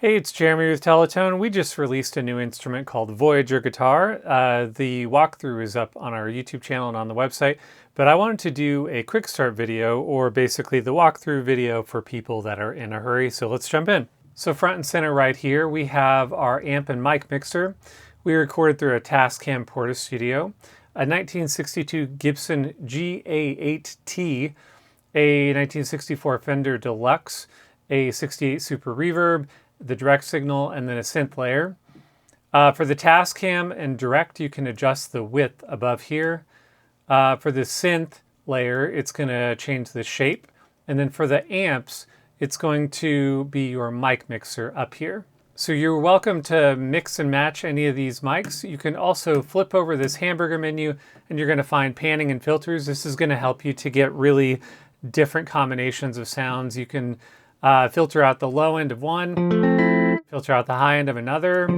Hey, it's Jeremy with Teletone. We just released a new instrument called Voyager Guitar. The walkthrough is up on our YouTube channel and on the website, but I wanted to do a quick start video, or basically the walkthrough video for people that are in a hurry, so let's jump in. So front and center right here, we have our amp and mic mixer. We recorded through a Tascam Porta Studio, a 1962 Gibson GA8T, a 1964 Fender Deluxe, a 68 Super Reverb, the direct signal, and then a synth layer. For the Tascam and direct, you can adjust the width above here. For the synth layer, it's going to change the shape. And then for the amps, it's going to be your mic mixer up here. So you're welcome to mix and match any of these mics. You can also flip over this hamburger menu and you're going to find panning and filters. This is going to help you to get really different combinations of sounds. You can filter out the low end of one, filter out the high end of another.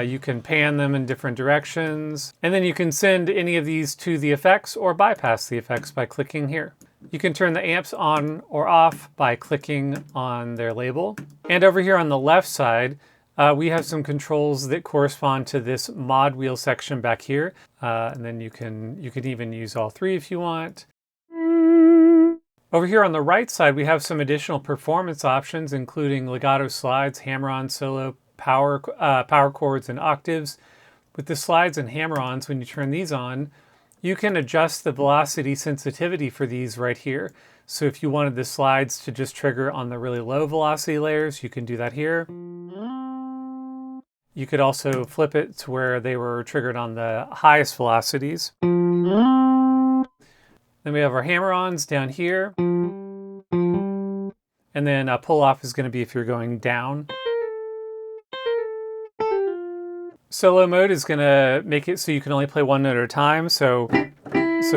You can pan them in different directions. And then you can send any of these to the effects or bypass the effects by clicking here. You can turn the amps on or off by clicking on their label. And over here on the left side, we have some controls that correspond to this mod wheel section back here. And then you can even use all three if you want. Over here on the right side, we have some additional performance options, including legato slides, hammer-on, solo, power chords, and octaves. With the slides and hammer-ons, when you turn these on, you can adjust the velocity sensitivity for these right here. So if you wanted the slides to just trigger on the really low velocity layers, you can do that here. You could also flip it to where they were triggered on the highest velocities. Then we have our hammer-ons down here. And then a pull-off is going to be if you're going down. Solo mode is going to make it so you can only play one note at a time, so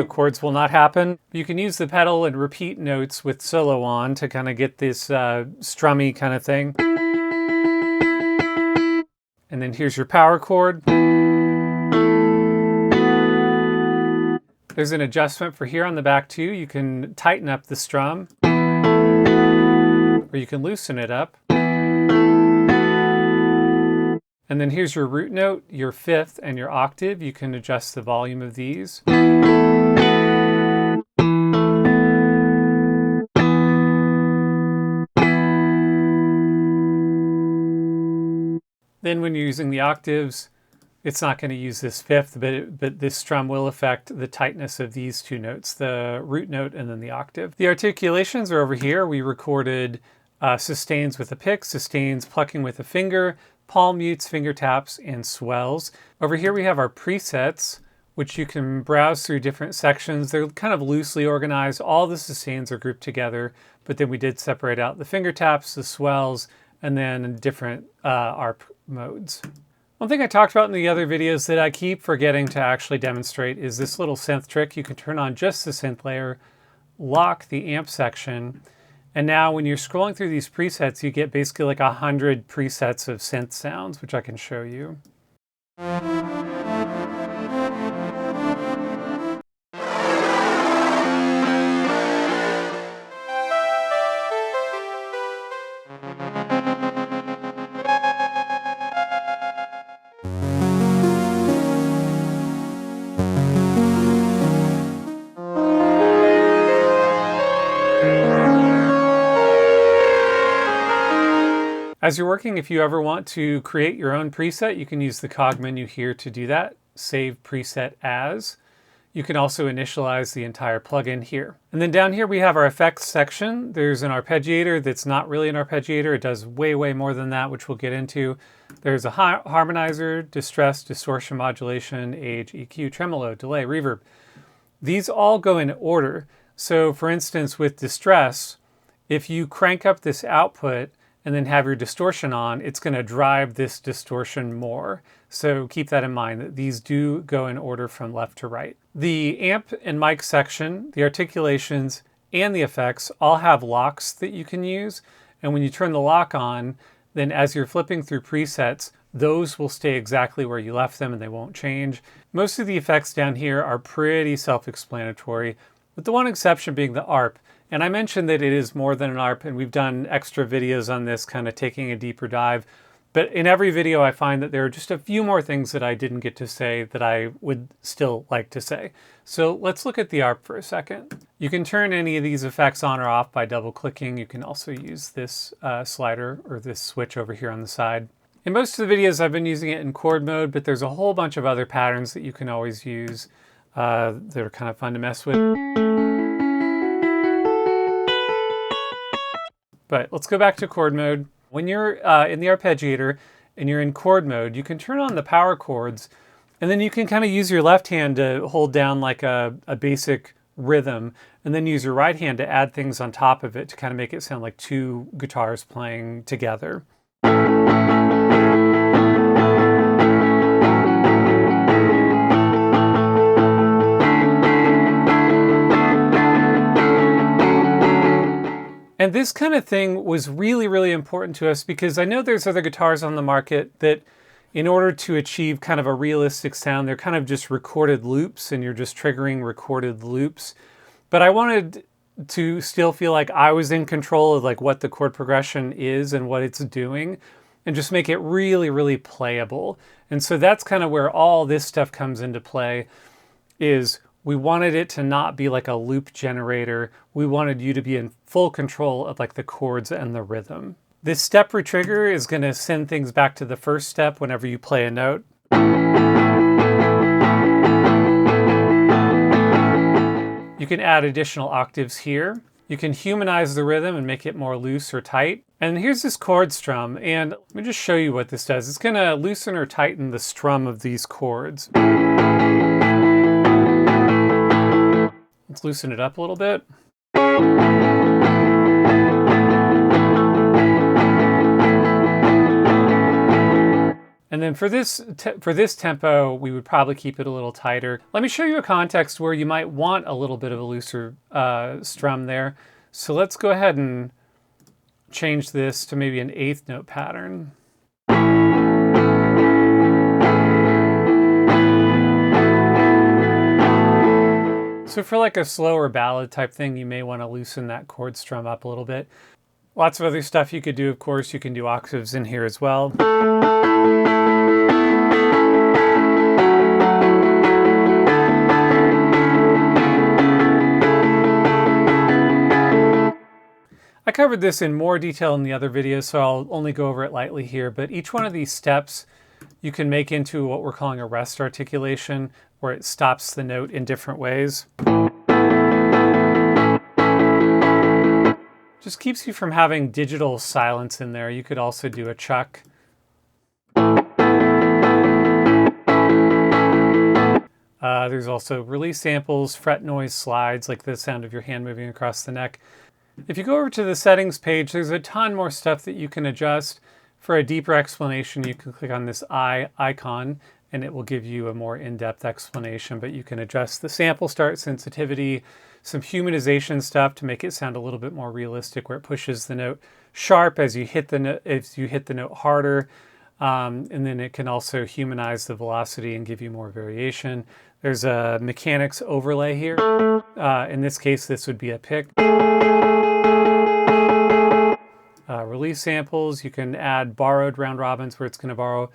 chords will not happen. You can use the pedal and repeat notes with solo on to kind of get this strummy kind of thing. And then here's your power chord. There's an adjustment for here on the back too. You can tighten up the strum, or you can loosen it up. And then here's your root note, your fifth, and your octave. You can adjust the volume of these. Then when you're using the octaves, it's not going to use this fifth, but this strum will affect the tightness of these two notes, the root note and then the octave. The articulations are over here. We recorded sustains with a pick, sustains plucking with a finger, palm mutes, finger taps, and swells. Over here we have our presets, which you can browse through different sections. They're kind of loosely organized. All the sustains are grouped together, but then we did separate out the finger taps, the swells, and then different ARP modes. One thing I talked about in the other videos that I keep forgetting to actually demonstrate is this little synth trick. You can turn on just the synth layer, lock the amp section, and now when you're scrolling through these presets, you get basically like 100 presets of synth sounds, which I can show you. As you're working, if you ever want to create your own preset, you can use the cog menu here to do that. Save preset as. You can also initialize the entire plugin here. And then down here we have our effects section. There's an arpeggiator that's not really an arpeggiator. It does way, way more than that, which we'll get into. There's a harmonizer, distress, distortion, modulation, age, EQ, tremolo, delay, reverb. These all go in order. So for instance, with distress, if you crank up this output and then have your distortion on, it's going to drive this distortion more. So keep that in mind, that these do go in order from left to right. The amp and mic section, the articulations, and the effects all have locks that you can use. And when you turn the lock on, then as you're flipping through presets, those will stay exactly where you left them and they won't change. Most of the effects down here are pretty self-explanatory, with the one exception being the ARP. And I mentioned that it is more than an ARP, and we've done extra videos on this, kind of taking a deeper dive. But in every video, I find that there are just a few more things that I didn't get to say that I would still like to say. So let's look at the ARP for a second. You can turn any of these effects on or off by double clicking. You can also use this slider or this switch over here on the side. In most of the videos, I've been using it in chord mode, but there's a whole bunch of other patterns that you can always use that are kind of fun to mess with. But let's go back to chord mode. When you're in the arpeggiator and you're in chord mode, you can turn on the power chords, and then you can kind of use your left hand to hold down like a basic rhythm, and then use your right hand to add things on top of it to kind of make it sound like two guitars playing together. And this kind of thing was really, really important to us because I know there's other guitars on the market that in order to achieve kind of a realistic sound, they're kind of just recorded loops and you're just triggering recorded loops. But I wanted to still feel like I was in control of like what the chord progression is and what it's doing and just make it really, really playable. And so that's kind of where all this stuff comes into play is we wanted it to not be like a loop generator. We wanted you to be in full control of like the chords and the rhythm. This step retrigger is going to send things back to the first step whenever you play a note. You can add additional octaves here. You can humanize the rhythm and make it more loose or tight. And here's this chord strum, and let me just show you what this does. It's going to loosen or tighten the strum of these chords. Let's loosen it up a little bit. And then for this tempo, we would probably keep it a little tighter. Let me show you a context where you might want a little bit of a looser strum there. So let's go ahead and change this to maybe an eighth note pattern. So for like a slower ballad type thing, you may want to loosen that chord strum up a little bit. Lots of other stuff you could do, of course. You can do octaves in here as well. I covered this in more detail in the other videos, so I'll only go over it lightly here, but each one of these steps you can make into what we're calling a rest articulation, where it stops the note in different ways. Just keeps you from having digital silence in there. You could also do a chuck. There's also release samples, fret noise slides, like the sound of your hand moving across the neck. If you go over to the settings page, there's a ton more stuff that you can adjust. For a deeper explanation, you can click on this eye icon and it will give you a more in-depth explanation, but you can adjust the sample start sensitivity, some humanization stuff to make it sound a little bit more realistic, where it pushes the note sharp as you hit the note harder, and then it can also humanize the velocity and give you more variation. There's a mechanics overlay here. In this case, this would be a pick. Release samples, you can add borrowed round robins where it's going to borrow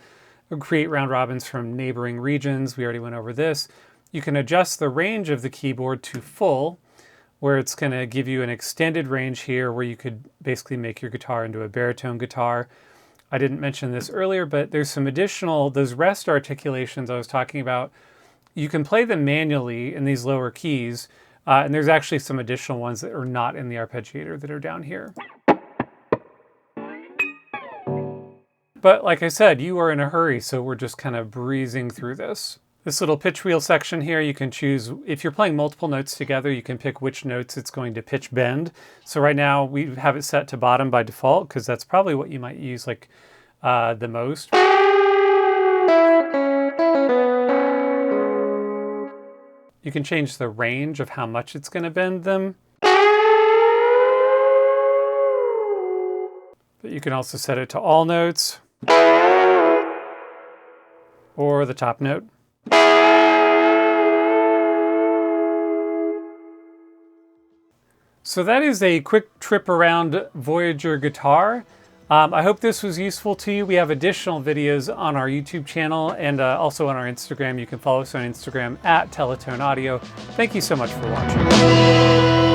or create round robins from neighboring regions. We already went over this. You can adjust the range of the keyboard to full, where it's going to give you an extended range here where you could basically make your guitar into a baritone guitar. I didn't mention this earlier, but there's some additional, those rest articulations I was talking about, you can play them manually in these lower keys, and there's actually some additional ones that are not in the arpeggiator that are down here. But like I said, you are in a hurry, so we're just kind of breezing through this. This little pitch wheel section here, you can choose, if you're playing multiple notes together, you can pick which notes it's going to pitch bend. So right now we have it set to bottom by default, because that's probably what you might use like the most. You can change the range of how much it's going to bend them. But you can also set it to all notes or the top note. So that is a quick trip around Voyager Guitar. I hope this was useful to you. We have additional videos on our YouTube channel and also on our Instagram. You can follow us on Instagram at Teletone Audio. Thank you so much for watching.